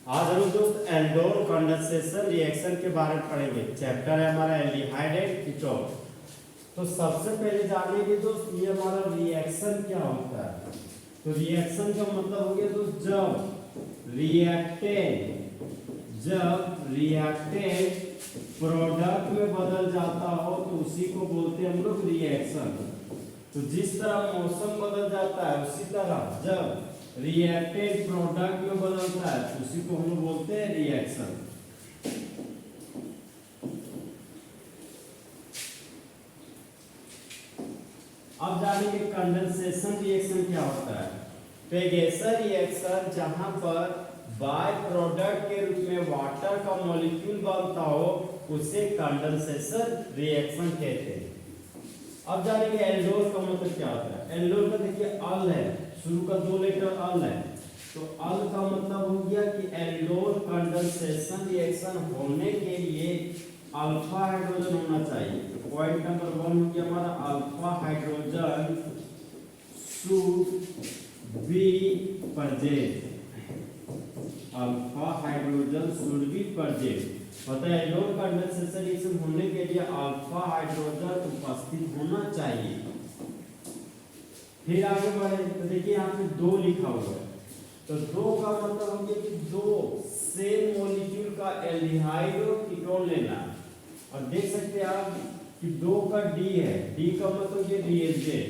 आज हम दोस्त एल्डोल कंडेंसेशन रिएक्शन के बारे में पढ़ेंगे। चैप्टर है हमारा एल्डिहाइड एंड कीटोन। तो सबसे पहले जानेंगे दोस्त ये हमारा रिएक्शन क्या होता है। तो रिएक्शन का मतलब हो गया दोस्त जब रिएक्टेंट प्रोडक्ट में बदल जाता हो तो उसी को बोलते हैं हम लोग रिएक्शन। तो जिस तरह मौसम बदल जाता है उसी तरह जब रिएक्टेंट प्रोडक्ट में बदलता है तो उसी को हम लोग बोलते हैं रिएक्शन। अब जानेंगे कंडेंसेशन रिएक्शन क्या होता है। तो एक ऐसा रिएक्शन जहां पर बाय प्रोडक्ट के रूप में वाटर का मॉलिक्यूल बनता हो उसे कंडेंसेशन रिएक्शन कहते हैं। अब जानेंगे एल्डोल का मतलब क्या होता है। एल्डोल का देखिए अल है, शुरू का 2 लेटर अल है, तो अल का मतलब हो गया कि एल्डोल कंडेंसेशन रिएक्शन होने के लिए अल्फा हाइड्रोजन होना चाहिए। तो पॉइंट नंबर 1 हो गया हमारा alpha hydrogen should be present. Alpha hydrogen should be present. पता है एल्डोल कंडेंसेशन रिएक्शन होने के लिए अल्फा हाइड्रोजन उपस्थित होना चाहिए। फिर आगे बढ़े तो देखिए यहाँ पे 2 लिखा हुआ है। तो 2 का मतलब हो गया कि 2 सेम मॉलिक्यूल का एल्डिहाइड और कीटोन लेना है। और देख सकते हैं आप कि 2 का डी है, डी का मतलब ये रिएजेंट।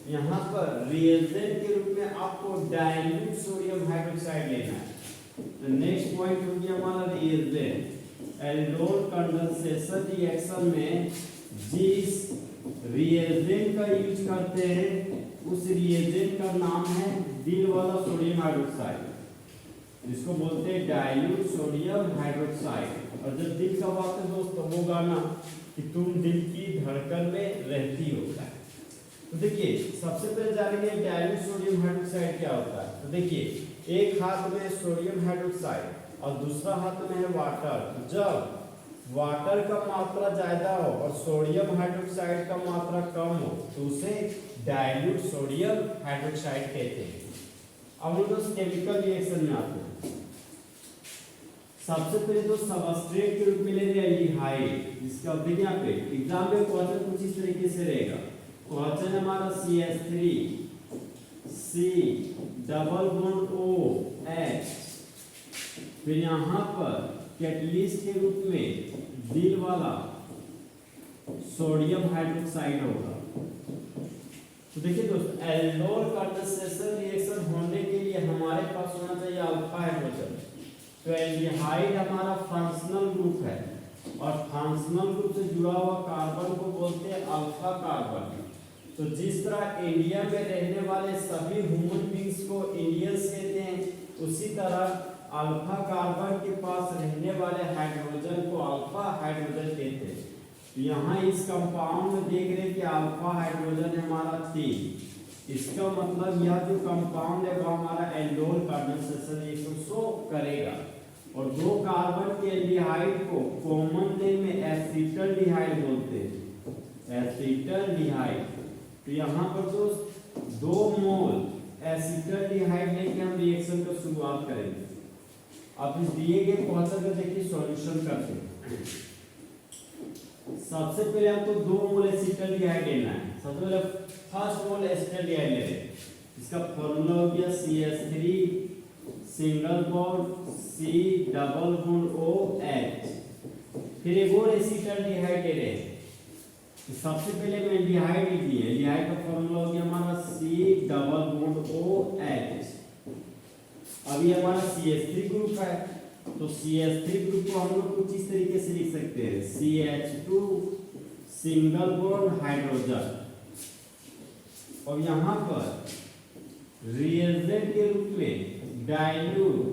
यहाँ पर रिएजेंट के रूप में आपको डाइल्यूट सोडियम हाइड्रोक्साइड लेना है। तो नेक्स्ट पॉइंट हो गया हमारा रिएजेंट। एल्डोल कंडेंसेशन रिएक्शन में जिस रिएजेंट का यूज करते हैं उस रिएजेंट का नाम है दिल वाला सोडियम हाइड्रोक्साइड, जिसको बोलते हैं डाइल्यूट सोडियम हाइड्रोक्साइड। और जब दिल का बात है दोस्तों वो गाना कि तुम दिल की धड़कन में रहती हो। तो देखिए सबसे पहले जानेंगे डाइल्यूट सोडियम हाइड्रोक्साइड क्या होता है। तो देखिए एक हाथ में सोडियम हाइड्रोक्साइड और दूसरा हाथ में है वाटर। जब वाटर का मात्रा ज्यादा हो और सोडियम हाइड्रोक्साइड का मात्रा कम हो तो उसे डाइल्यूट सोडियम हाइड्रोक्साइड कहते हैं। अब हम लोग केमिकल रिएक्शन में आते हैं। सबसे पहले तो सबस्ट्रेट के रूप में लेंगे एल्डिहाइड, जिसका देखिए यहाँ पे एग्जाम में क्वेश्चन कुछ इस तरीके से रहेगा। क्वेश्चन हमारा CH3 C double bond OH, फिर यहाँ पर कैटलिस्ट के रूप में दिल वाला सोडियम हाइड्रोक्साइड होगा। तो देखिए दोस्तों एल्डोल कंडेंसेशन रिएक्शन होने के लिए हमारे पास होना चाहिए अल्फा हाइड्रोजन। तो एल्डिहाइड हमारा फंक्शनल ग्रुप है और फंक्शनल ग्रुप से जुड़ा हुआ कार्बन को बोलते हैं अल्फा कार्बन। तो जिस तरह इंडिया में रहने वाले सभी ह्यूमन बींग्स को इंडियंस कहते हैं, उसी तरह अल्फा कार्बन के पास रहने वाले हाइड्रोजन को अल्फा हाइड्रोजन कहते हैं। तो यहाँ इस कंपाउंड में देख रहे हैं कि अल्फा हाइड्रोजन हमारा 3। इसका मतलब यह जो कंपाउंड है वो हमारा एल्डोल कंडेंसेशन रिएक्शन शो करेगा। और 2 कार्बन के एल्डिहाइड को कॉमन नेम में एसिटल्डिहाइड बोलते हैं, एसिटल्डिहाइड। तो यहाँ पर दोस्त 2 मोल एसिटल्डिहाइड लेके हम रिएक्शन का शुरुआत करेंगे। अब इस दिए गए क्वेश्चन का देखिए सॉल्यूशन करते हैं। सबसे पहले हमको 2 मोल एसिटल्डिहाइड लेना है। सबसे पहले फर्स्ट मोल एसिटल्डिहाइड ले रहे हैं। इसका फॉर्मूला हो गया CH3 single bond C double bond OH। फिर एक और एसिटल्डिहाइड ले रहे हैं। तो सबसे पहले में एल्डिहाइड लिखिए। एल्डिहाइड का फॉर्मूला हो गया हमारा C डबल बॉन्ड OH। अभी हमारा CH3 ग्रुप है, तो CH3 ग्रुप को हम लोग कुछ इस तरीके से लिख सकते हैं CH2 सिंगल बॉन्ड हाइड्रोजन। और यहाँ पर रिएजेंट के रूप में डाइल्यूट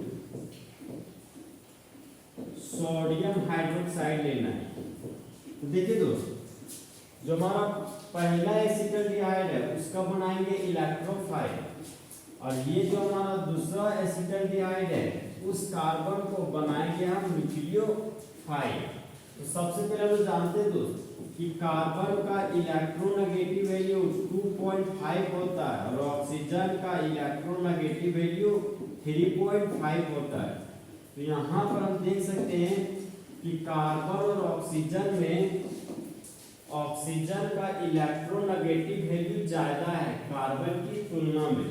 सोडियम हाइड्रोक्साइड लेना है। तो देखिए दोस्तों जो हमारा पहला एसिटल्डिहाइड है उसका बनाएंगे इलेक्ट्रोफाइल, और ये जो हमारा दूसरा एसिटल्डिहाइड है उस कार्बन को बनाएंगे हम न्यूक्लियोफाइल। तो सबसे पहले हम जानते हैं दोस्त कि कार्बन का इलेक्ट्रोनेगेटिव वैल्यू 2.5 होता है और ऑक्सीजन का इलेक्ट्रोनेगेटिव वैल्यू 3.5 होता है। तो यहाँ पर हम देख सकते हैं कि कार्बन और ऑक्सीजन में ऑक्सीजन का इलेक्ट्रोनेगेटिव वैल्यू ज्यादा है कार्बन की तुलना में।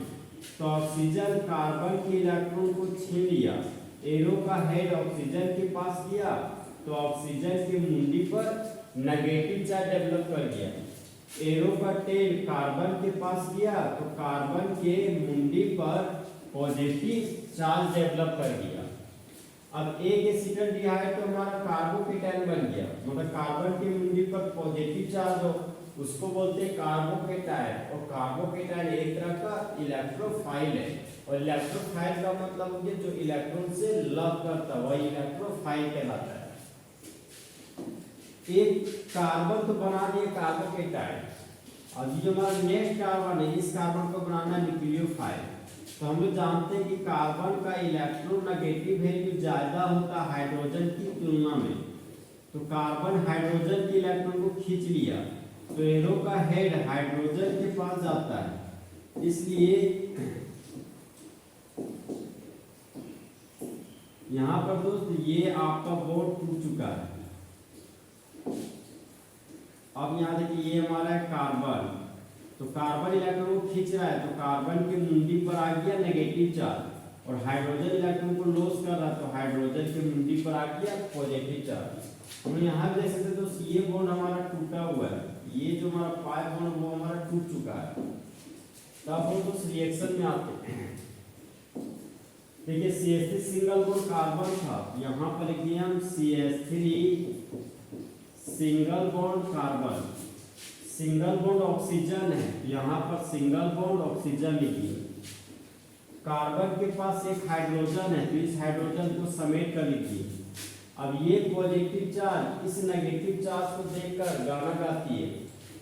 तो ऑक्सीजन कार्बन के इलेक्ट्रॉन को छीन लिया, एरो का हेड ऑक्सीजन के पास गया तो ऑक्सीजन के मुंडी पर नेगेटिव चार्ज डेवलप कर गया। एरो का टेल कार्बन के पास गया तो कार्बन के मुंडी पर पॉजिटिव चार्ज डेवलप कर दिया। अब एक एसिटाल्डिहाइड तो हमारा कार्बोकेटायन बन गया, मतलब कार्बन के मुंडी पर पॉजिटिव चार्ज हो, उसको बोलते हैं कार्बोकेटायन। और कार्बोकेटायन एक तरह का इलेक्ट्रोफाइल है, और इलेक्ट्रोफाइल का मतलब हो गया जो इलेक्ट्रॉन से लव करता है, वही इलेक्ट्रोफाइल कहलाता है। एक कार्बन तो बना दिए कार्बोकेटायन, और जो हमारा नेक्स्ट कार्बन है इस कार्बन को बनाना न्यूक्लियोफाइल। तो हम लोग जानते हैं कि कार्बन का इलेक्ट्रोनेगेटिव वैल्यू ज्यादा होता है हाइड्रोजन की तुलना में। तो कार्बन हाइड्रोजन के इलेक्ट्रॉन को खींच लिया तो एरो का हेड हाइड्रोजन के पास जाता है, इसलिए यहाँ पर दोस्त ये आपका बोर्ड टूट चुका है। अब यहाँ देखिए ये हमारा है कार्बन, तो कार्बन इलेक्ट्रॉन को खींच रहा है तो कार्बन के मुंडी पर आ गया नेगेटिव चार्ज, और हाइड्रोजन इलेक्ट्रॉन को लॉस कर रहा है तो हाइड्रोजन के मुंडी पर आ गया पॉजिटिव चार्ज। हम यहाँ देख सकते हैं दोस्त ये बॉन्ड हमारा टूटा हुआ है, ये जो हमारा पाई बॉन्ड वो हमारा टूट चुका है। तो अब हम उस रिएक्शन में आते हैं। देखिए CH3 सिंगल बॉन्ड कार्बन था, यहाँ पर लिखिए हम CH3 single bond carbon. Single bond oxygen है, यहाँ पर सिंगल बॉन्ड ऑक्सीजन लिखिए। कार्बन के पास एक हाइड्रोजन है तो इस हाइड्रोजन को समेट कर लिखिए। अब ये पॉजिटिव चार्ज इस नेगेटिव चार्ज को देखकर गाना गाती है,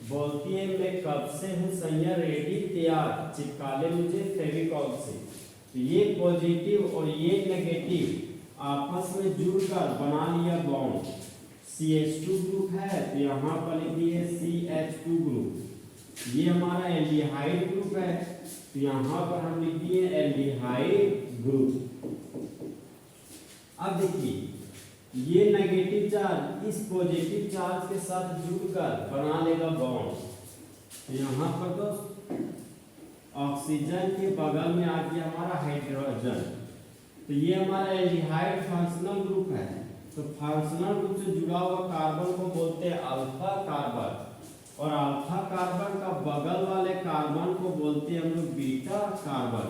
बोलती है मैं कब से हूँ सैया रेडी तैयार, चिपका ले मुझे फेविकॉल से। तो ये पॉजिटिव और ये नेगेटिव आपस में जुड़कर बना लिया बॉन्ड। CH2 ग्रुप है तो यहाँ पर लिखिए CH2 ग्रुप। ये हमारा एल्डिहाइड ग्रुप है तो यहाँ पर हम लिख दिए एल्डिहाइड ग्रुप। अब देखिए ये नेगेटिव चार्ज इस पॉजिटिव चार्ज के साथ जुड़कर बना लेगा बॉन्ड। तो यहाँ पर तो ऑक्सीजन के बगल में आ गया हमारा हाइड्रोजन, तो ये हमारा एल्डिहाइड फंक्शनल ग्रुप है। तो फंक्शनल ग्रुप से जुड़ा हुआ कार्बन को बोलते हैं अल्फा कार्बन, और अल्फा कार्बन का बगल वाले कार्बन को बोलते हैं हम लोग बीटा कार्बन।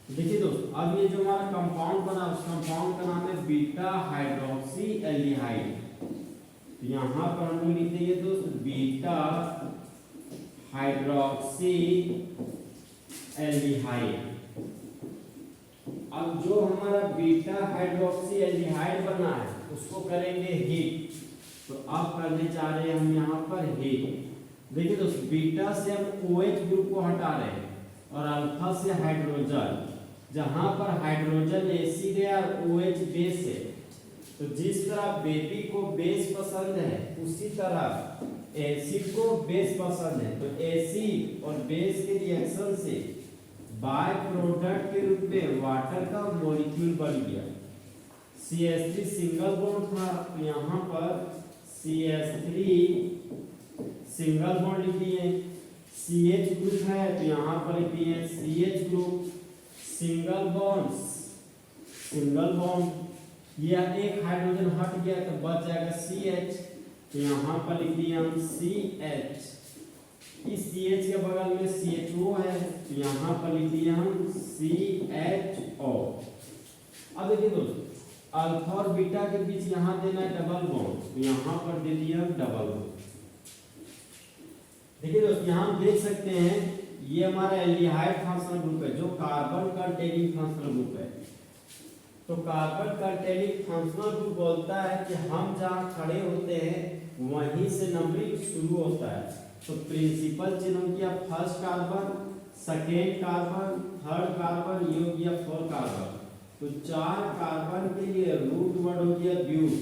देखिए दोस्त अब ये जो हमारा कंपाउंड बना उस कंपाउंड का नाम है बीटा हाइड्रोक्सी एल्डिहाइड। तो यहाँ पर हम लोग लिख देंगे दोस्त बीटा हाइड्रोक्सी एल्डिहाइड। अब जो हमारा बीटा हाइड्रोक्सी एल्डिहाइड बना है उसको करेंगे हीट। तो अब करने जा रहे हैं हम यहाँ पर हीट। देखिए दोस्तों बीटा से हम OH ग्रुप को हटा रहे हैं और अल्फा से हाइड्रोजन, जहां पर हाइड्रोजन एसिड है और OH बेस है। तो जिस तरह बेबी को बेस पसंद है उसी तरह एसिड को बेस पसंद है। तो एसिड और बेस के रिएक्शन से बाय प्रोडक्ट के रूप में वाटर का मॉलिक्यूल बन गया। CH3 सिंगल बॉन्ड था तो यहाँ पर CH3 सिंगल बॉन्ड लिखिए। CH ग्रुप है तो यहाँ पर लिखिए CH ग्रुप। सिंगल बॉन्ड ये एक हाइड्रोजन हट गया तो बच जाएगा CH, तो यहाँ पर लिख दिए हम CH। इस CH के बगल में CHO है तो यहाँ पर लिख दिए हम CHO। अब देखिए दोस्तों अल्फा और बीटा के बीच यहाँ देना है डबल बॉन्ड, तो यहाँ पर दे दिया हम डबल बॉन्ड। देखिए दोस्तों यहाँ हम देख सकते हैं ये हमारा एल्डिहाइड फंक्शनल ग्रुप है जो कार्बन कंटेनिंग फंक्शनल ग्रुप है। तो कार्बन कंटेनिंग फंक्शनल ग्रुप बोलता है कि हम जहाँ खड़े होते हैं वहीं से नंबरिंग शुरू होता है। तो प्रिंसिपल चिन्ह हो गया first carbon, second carbon, third carbon, ये हो गया फोर्थ कार्बन। तो 4 कार्बन के लिए रूट वर्ड हो गया ब्यूट।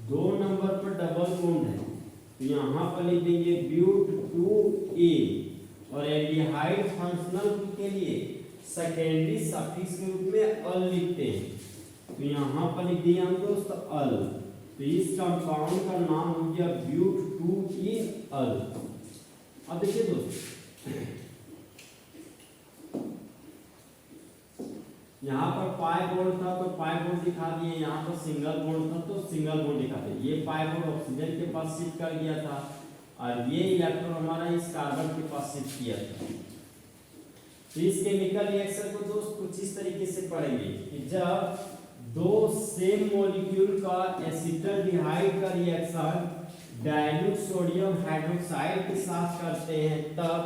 2 नंबर पर डबल बॉन्ड है तो यहाँ पर लिख देंगे ब्यूट 2A। और एल्डिहाइड फंक्शनल ग्रुप के लिए सेकेंडरी सफिक्स के रूप में अल लिखते हैं। तो यहाँ पर लिख दिया हम दोस्त अल। तो इस कंपाउंड का नाम हो गया ब्यूट-2-इन-अल। अब देखिए दोस्त, यहाँ पर पाई बॉन्ड था तो पाई बॉन्ड दिखा दिए, यहाँ पर सिंगल बॉन्ड था तो सिंगल बॉन्ड दिखा दिए। ये पाई बॉन्ड ऑक्सीजन के पास शिफ्ट कर गया था और ये इलेक्ट्रॉन हमारा इस कार्बन के पास शिफ्ट किया था। तो इस केमिकल रिएक्शन को दोस्त कुछ इस तरीके से पढ़ेंगे कि जब दो सेम मॉलिक्यूल का एसिटाल्डिहाइड का रिएक्शन डाइल्यूट सोडियम हाइड्रोक्साइड के साथ करते हैं तब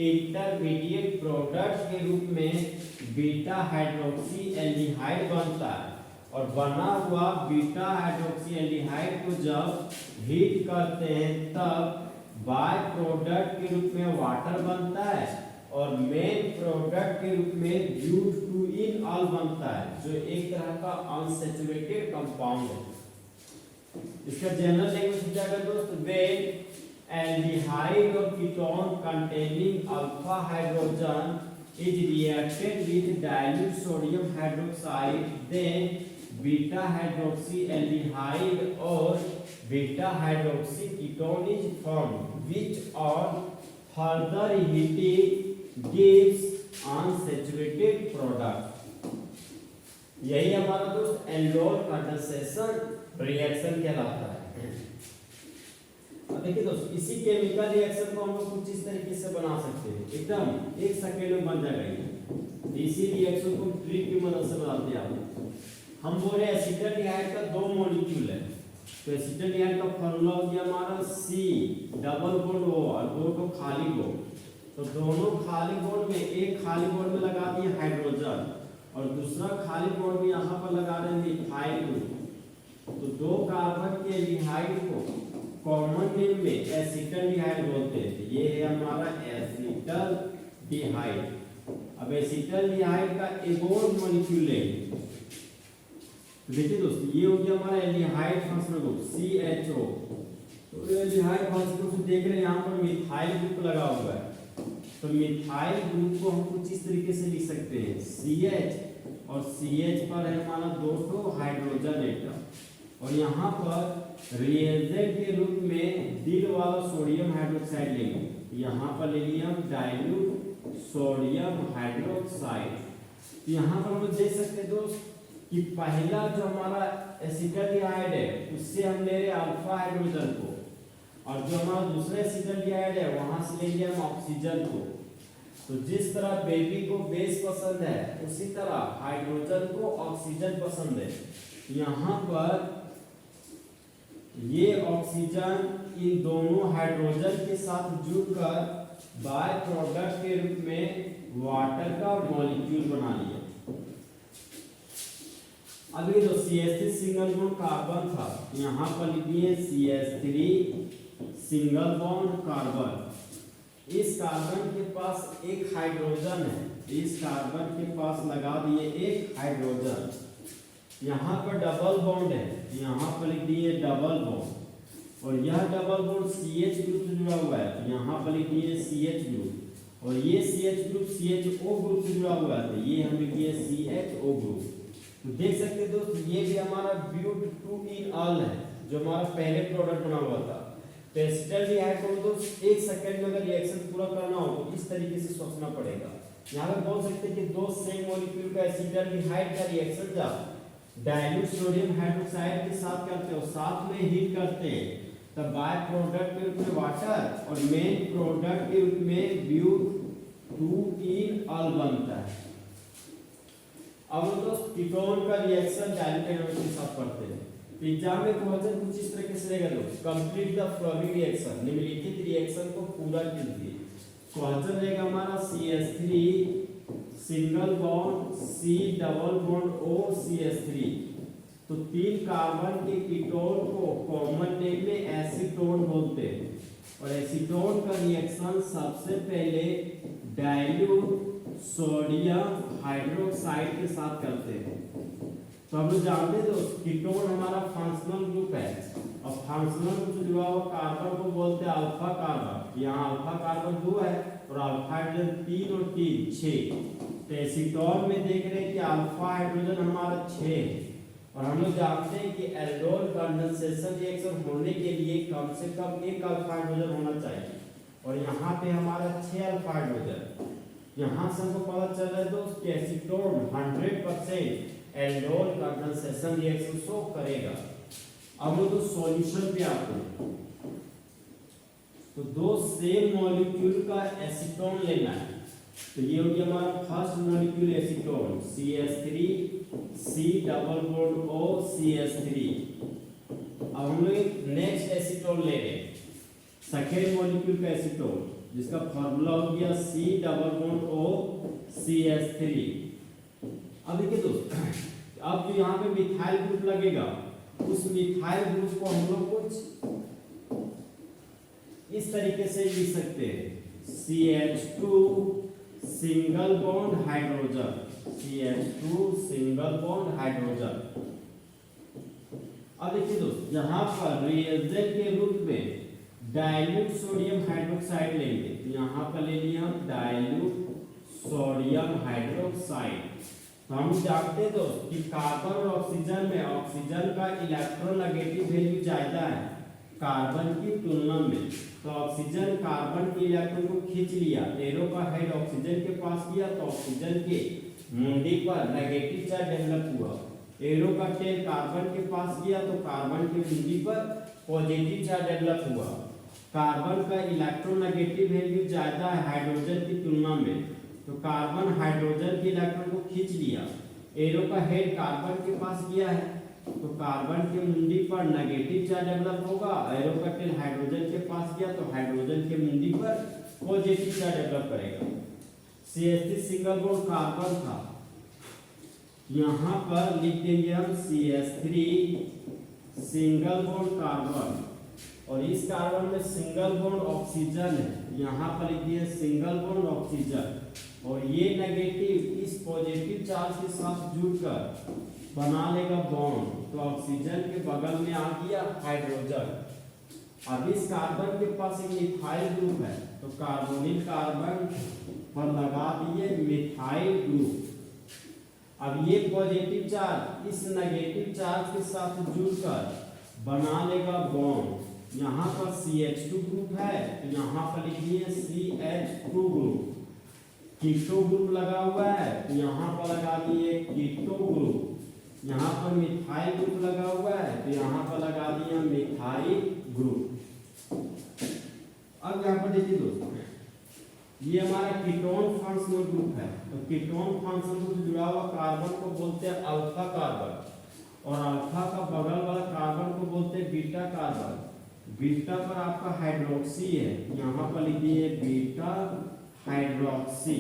इंटरमीडिएट प्रोडक्ट के रूप में बीटा हाइड्रोक्सी एल्डिहाइड बनता है। और बना हुआ बीटा हाइड्रोक्सी एल्डिहाइड को जब हीट करते हैं तब बाय प्रोडक्ट के रूप में वाटर बनता है और मेन प्रोडक्ट के रूप में ब्यूट-2-इन-अल बनता है, जो एक तरह का अनसैचुरेटेड कंपाउंड है। इसका जनरल लैंग्वेज क्या है दोस्त, व्हेन एल्डिहाइड और ketone containing alpha hydrogen is reacted with dilute sodium hydroxide, then beta hydroxy aldehyde or beta hydroxy ketone is formed, which on further heating gives unsaturated product। यही हमारा दोस्त aldol condensation reaction कहलाता है। अब देखिए दोस्त, इसी केमिकल रिएक्शन को हम लोग कुछ इस तरीके से बना सकते हैं, एकदम 1 सेकेंड में बन जाएगा ये। इसी रिएक्शन को ट्रिक की मदद से बनाते हैं आप। हम बोले एसिटाल्डिहाइड का 2 मॉलिक्यूल है, तो एसिटाल्डिहाइड का फॉर्मूला हो गया हमारा C डबल बॉन्ड O और 2 तो खाली बॉन्ड। तो दोनों खाली बॉन्ड में एक खाली बॉन्ड में लगा दिए हाइड्रोजन और दूसरा खाली बॉन्ड में यहाँ पर लगा रहे हैं मिथाइल ग्रुप। तो 2 कार्बन के एल्डिहाइड को कॉमन नेम में एसिटाल्डिहाइड बोलते हैं। ये है हमारा एसिटाल्डिहाइड। अब एसिटाल्डिहाइड का एक और मॉलिक्यूल है, तो देखिए दोस्तों ये हो गया हमारा एल्डिहाइड फंक्शनल ग्रुप CHO। तो एल्डिहाइड फंक्शनल ग्रुप देख रहे हैं यहाँ पर मिथाइल ग्रुप लगा हुआ है। तो मिथाइल ग्रुप को हम कुछ इस तरीके से लिख सकते हैं CH और CH पर है हमारा 2 हाइड्रोजन एटम और यहाँ पर रिएजेंट के रूप में दिल वाला सोडियम हाइड्रोक्साइड लेंगे। यहाँ पर ले लिया हम डाइल्यूट सोडियम हाइड्रोक्साइड। तो यहाँ पर हम देख सकते हैं दोस्त कि पहला जो हमारा एसिटाल्डिहाइड है उससे हम ले रहे अल्फा हाइड्रोजन को और जो हमारा दूसरा एसिटाल्डिहाइड है वहां से ले लिया हम ऑक्सीजन को। तो जिस तरह बेबी को बेस पसंद है उसी तरह हाइड्रोजन को ऑक्सीजन पसंद है। यहाँ पर ये ऑक्सीजन इन दोनों हाइड्रोजन के साथ जुड़कर बाय प्रोडक्ट के रूप में वाटर का मॉलिक्यूल बना लिया। अब ये जो CH3 सिंगल बॉन्ड कार्बन था, यहाँ पर लिखिए CH3 सिंगल बॉन्ड कार्बन। इस कार्बन के पास एक हाइड्रोजन है, इस कार्बन के पास लगा दिए एक हाइड्रोजन। यहाँ पर डबल बॉन्ड है, यहाँ पर लिख दिए डबल बॉन्ड और यह डबल बॉन्ड CH ग्रुप से जुड़ा हुआ है, तो यहाँ पर लिख दिए CH ग्रुप और ये CH ग्रुप CHO ग्रुप से जुड़ा हुआ है, तो ये हम लिख दिए CHO ग्रुप। तो देख सकते हैं दोस्त ये भी हमारा ब्यूट-2-इन-अल है जो हमारा पहले प्रोडक्ट बना हुआ था। तो एसिटाल्डिहाइड को दोस्त 1 सेकंड में अगर रिएक्शन पूरा करना हो तो इस तरीके से सोचना पड़ेगा। यहाँ पर बोल सकते हैं कि 2 सेम मॉलिक्यूल का एसिटाल्डिहाइड का रिएक्शन जब डाइल्यूट सोडियम हाइड्रोक्साइड के साथ करते हो, साथ में हीट करते हैं, तब बाय प्रोडक्ट के रूप में वाटर और मेन प्रोडक्ट के रूप में ब्यूट-2-इन-अल बनता है। अब दोस्त कीटोन का रिएक्शन डाइल्यूट एनर्जी के साथ पढ़ते हैं। तो एग्जाम में क्वेश्चन कुछ इस तरीके से रहेगा दोस्त, कंप्लीट द फॉलोइंग रिएक्शन, निम्नलिखित रिएक्शन को पूरा कीजिए। क्वेश्चन रहेगा हमारा CH3 single bond C double bond O CH3। तो 3 कार्बन के कीटोन को कॉमन नेम में एसीटोन बोलते हैं और एसीटोन का रिएक्शन सबसे पहले डाइल्यूट सोडियम हाइड्रोक्साइड के साथ करते हैं। तो हम लोग जानते हैं दोस्त कीटोन हमारा फंक्शनल ग्रुप है और फंक्शनल ग्रुप से जुड़ा हुआ कार्बन को बोलते हैं अल्फा कार्बन। यहाँ अल्फा कार्बन 2 है और अल्फा हाइड्रोजन 3 और 3 6। तो एसीटोन में देख रहे हैं कि अल्फा हाइड्रोजन हमारा 6 है और हम लोग जानते हैं कि एल्डोल कंडेंसेशन रिएक्शन होने के लिए कम से कम एक अल्फा हाइड्रोजन होना चाहिए, और यहाँ पे हमारा 6 अल्फा हाइड्रोजन। यहाँ से हमको पता चल रहा है दोस्त कि acetone 100% aldol condensation reaction show करेगा। अब लोग तो सॉल्यूशन पे आते हैं, तो दो सेम मॉलिक्यूल का एसीटोन लेना है। तो ये हो गया हमारा first molecule acetone CH3 C double bond O CH3। अब हम लोग नेक्स्ट एसीटोन ले रहे हैं, सेकेंड मॉलिक्यूल का एसीटोन, जिसका फॉर्मूला हो गया C double bond O CH3। अब देखिए दोस्त, अब जो यहाँ पे मिथाइल ग्रुप लगेगा, उस मिथाइल ग्रुप को हम लोग कुछ इस तरीके से लिख सकते हैं, CH2 single bond hydrogen, CH2 single bond hydrogen. अब देखिए दोस्त, यहाँ पर रिएजेंट के रूप में डाइल्यूट सोडियम हाइड्रोक्साइड लेंगे, तो यहाँ पर ले लिया हम डाइल्यूट सोडियम हाइड्रोक्साइड। तो हम जानते हैं दोस्त कि कार्बन और ऑक्सीजन में ऑक्सीजन का इलेक्ट्रोनेगेटिव वैल्यू ज्यादा है कार्बन की तुलना में। तो ऑक्सीजन कार्बन के इलेक्ट्रॉन को खींच लिया, एरो का हेड ऑक्सीजन के पास किया, तो ऑक्सीजन के मुंडी पर नेगेटिव चार्ज डेवलप हुआ। एरो का टेल कार्बन के पास गया, तो कार्बन के मुंडी पर पॉजिटिव चार्ज डेवलप हुआ। कार्बन का इलेक्ट्रोनेगेटिव वैल्यू ज्यादा है हाइड्रोजन की तुलना में, तो कार्बन हाइड्रोजन के इलेक्ट्रॉन को खींच लिया। एरो का हेड कार्बन के पास गया है, तो कार्बन के मुंडी पर नेगेटिव चार्ज डेवलप होगा। एरो का टेल हाइड्रोजन के पास गया, तो हाइड्रोजन के मुंडी पर पॉजिटिव चार्ज डेवलप करेगा। CH3 सिंगल बॉन्ड कार्बन था, यहाँ पर लिख देंगे हम CH3 सिंगल बॉन्ड कार्बन, और इस कार्बन में सिंगल बॉन्ड ऑक्सीजन है, यहाँ पर लिख दिया सिंगल बॉन्ड ऑक्सीजन, और ये नेगेटिव इस पॉजिटिव चार्ज के साथ जुड़कर बना लेगा बॉन्ड, तो ऑक्सीजन के बगल में आ गया हाइड्रोजन। अब इस कार्बन के पास एक मिथाइल ग्रुप है, तो कार्बोनिल कार्बन पर लगा दिए मिथाइल ग्रुप। अब ये पॉजिटिव चार्ज इस नेगेटिव चार्ज के साथ जुड़कर बना लेगा बॉन्ड। यहाँ पर CH2 ग्रुप है, तो यहाँ पर लिखिए CH2 ग्रुप। कीटो ग्रुप लगा हुआ है, तो यहाँ पर लगा दिए कीटो ग्रुप। यहाँ पर मिथाइल ग्रुप लगा हुआ है, तो यहाँ पर लगा दिया मिथाइल ग्रुप। अब यहाँ पर देखिए दोस्तों, ये हमारा कीटोन फंक्शनल ग्रुप है, तो कीटोन फंक्शनल ग्रुप जुड़ा हुआ कार्बन को बोलते हैं अल्फा कार्बन, और अल्फा का बगल वाला कार्बन को बोलते हैं बीटा कार्बन। बीटा पर आपका हाइड्रोक्सी है, यहाँ पर लिखिए बीटा हाइड्रोक्सी,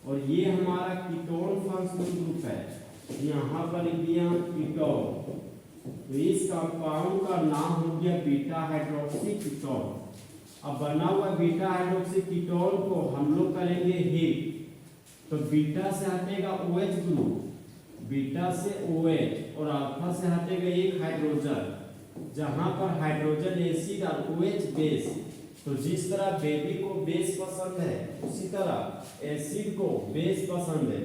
और ये हमारा कीटोन फंक्शनल ग्रुप है, यहाँ पर लिख दिया कीटोन। तो इस कंपाउंड का नाम हो गया बीटा हाइड्रोक्सी कीटोन। अब बना हुआ बीटा हाइड्रोक्सी कीटोन को हम लोग करेंगे हीट, तो बीटा से हटेगा OH ग्रुप, बीटा से OH, और अल्फा से हटेगा एक हाइड्रोजन, जहां पर हाइड्रोजन एसिड और OH बेस। तो जिस तरह बेबी को बेस पसंद है, उसी तरह एसिड को बेस पसंद है।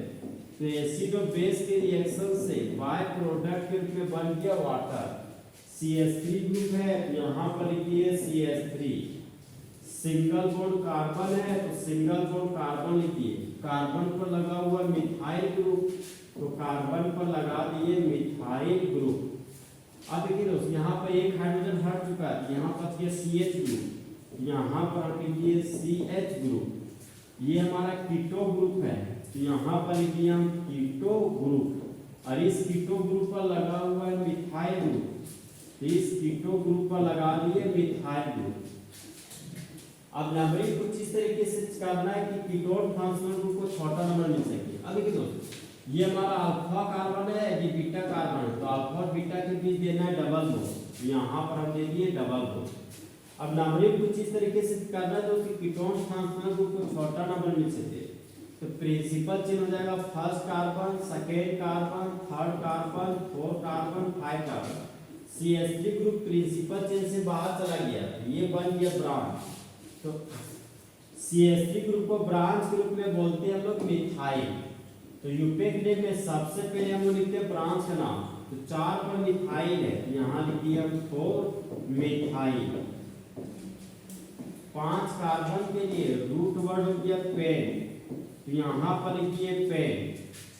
तो एसिड और बेस के रिएक्शन से बाय प्रोडक्ट के रूप में बन गया वाटर। CH3 ग्रुप है, यहाँ पर लिखिए CH3 सिंगल बॉन्ड कार्बन है, तो सिंगल बॉन्ड कार्बन लिखिए। कार्बन पर लगा हुआ मिथाइल ग्रुप, तो कार्बन पर लगा दिए मिथाइल ग्रुप। अब देखिए दोस्तों, यहाँ पर एक हाइड्रोजन हट चुका है, यहाँ पर किया CH ग्रुप, यहाँ पर लिखिए CH ग्रुप। ये हमारा कीटो ग्रुप है, तो यहाँ पर लिखिए हम कीटो ग्रुप, और इस कीटो ग्रुप पर लगा हुआ है मिथाइल ग्रुप, तो इस कीटो ग्रुप पर लगा दिए मिथाइल ग्रुप। अब नंबरिंग कुछ इस तरीके से करना है कि कीटोन फंक्शनल ग्रुप को छोटा नंबर मिल सके। अब देखिए दोस्तों, ये हमारा अल्फा कार्बन है, ये बीटा कार्बन है, तो अल्फा और बीटा के बीच देना है डबल बॉन्ड, यहाँ पर हम दे दिए डबल बॉन्ड। अब नंबरिंग कुछ इस तरीके से करना है दोस्तों, कीटोन फंक्शनल ग्रुप को छोटा नंबर मिल सके। तो प्रिंसिपल चेन हो जाएगा first carbon, second carbon, third carbon, fourth carbon, 5 carbon. CH3 group principal chain से बाहर चला गया, ये बन गया ब्रांच। तो CH3 ग्रुप को ब्रांच के रूप में बोलते हैं हम लोग मिथाइल। तो यूपेक नेम में सबसे पहले हम लोग लिखते हैं ब्रांच का नाम, तो 4 पर मिथाइल है, यहाँ लिखिए हम 4 मिथाइल। 5 कार्बन के लिए रूट वर्ड हो गया पेन, तो यहाँ पर लिखिए पेन।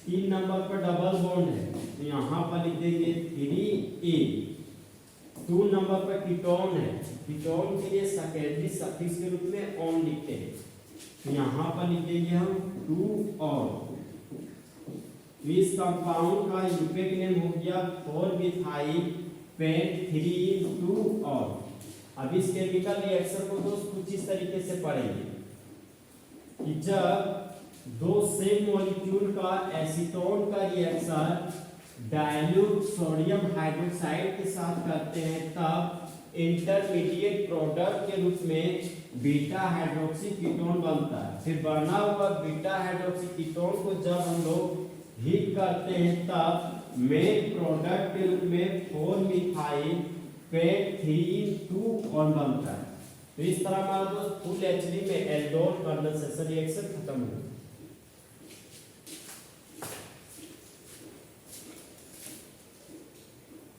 3 नंबर पर डबल बॉन्ड है, तो यहाँ पर लिख देंगे 3 2 नंबर पर कीटोन है, कीटोन के लिए सेकेंडरी सफिक्स के रूप में ऑन लिखते हैं, तो यहाँ पर लिख देंगे हम 2 और। इस कंपाउंड का यूनिक नेम हो गया 4 मिथाइल पेन 3 2 और। अब इस केमिकल रिएक्शन को दोस्त कुछ इस तरीके से पढ़ेंगे कि जब 2 सेम मॉलिक्यूल का एसीटोन का रिएक्शन डाइल्यूट सोडियम हाइड्रोक्साइड के साथ करते हैं, तब इंटरमीडिएट प्रोडक्ट के रूप में बीटा हाइड्रोक्सी कीटोन बनता है। फिर बना हुआ बीटा हाइड्रोक्सी कीटोन को जब हम लोग हीट करते हैं, तब मेन प्रोडक्ट के रूप में 4 मिथाइल पेन 3 2 और बनता है। तो इस तरह हमारा दोस्त फुल एचडी में एल्डोन कंडेंसेशन रिएक्शन खत्म हो गया।